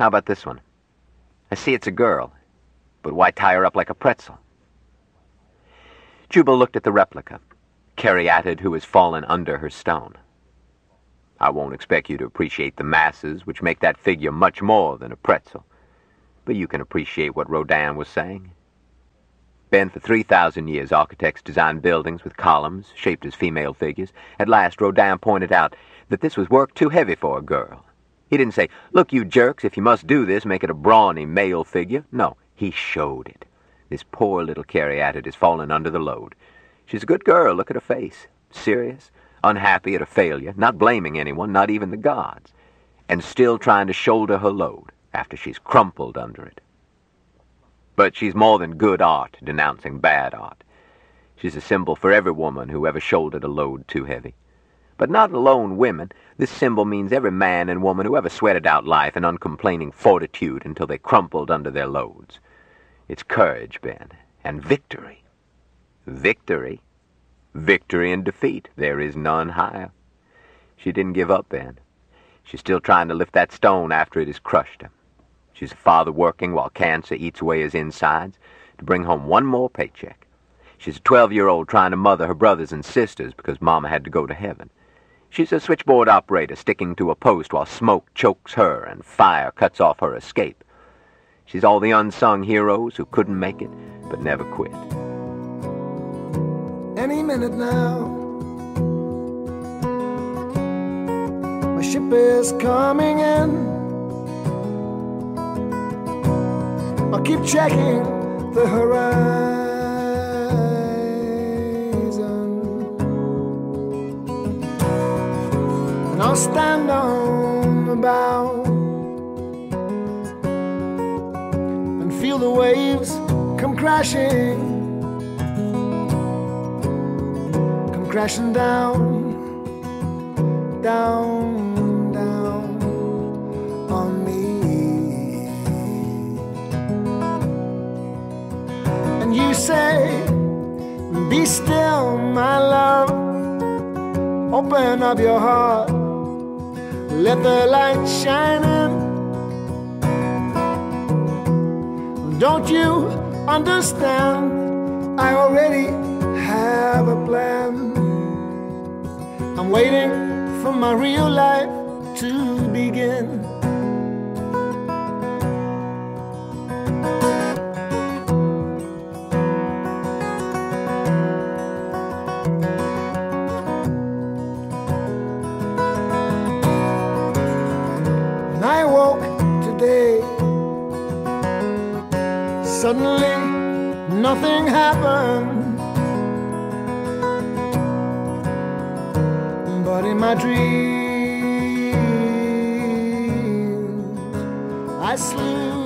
How about this one? I see it's a girl, but why tie her up like a pretzel? Jubal looked at the replica, caryatid who has fallen under her stone. I won't expect you to appreciate the masses, which make that figure much more than a pretzel, but you can appreciate what Rodin was saying. Ben, for 3,000 years, architects designed buildings with columns shaped as female figures. At last, Rodin pointed out that this was work too heavy for a girl. He didn't say, "Look, you jerks, if you must do this, make it a brawny male figure." No, he showed it. This poor little caryatid has fallen under the load. She's a good girl, look at her face. Serious, unhappy at her failure, not blaming anyone, not even the gods, and still trying to shoulder her load after she's crumpled under it. But she's more than good art denouncing bad art. She's a symbol for every woman who ever shouldered a load too heavy. But not alone women. This symbol means every man and woman who ever sweated out life in uncomplaining fortitude until they crumpled under their loads. It's courage, Ben, and victory. Victory? Victory and defeat. There is none higher. She didn't give up, Ben. She's still trying to lift that stone after it has crushed her. She's a father working while cancer eats away his insides to bring home one more paycheck. She's a 12-year-old trying to mother her brothers and sisters because Mama had to go to heaven. She's a switchboard operator sticking to a post while smoke chokes her and fire cuts off her escape. She's all the unsung heroes who couldn't make it but never quit. Any minute now, my ship is coming in. I'll keep checking the horizon, and I'll stand on the bow and feel the waves come crashing down, down, down on me. And you say, be still, my love. Open up your heart, let the light shine in. Don't you understand? I already have a plan. I'm waiting for my real life to begin. When I woke today, suddenly nothing happened. But in my dreams, I slew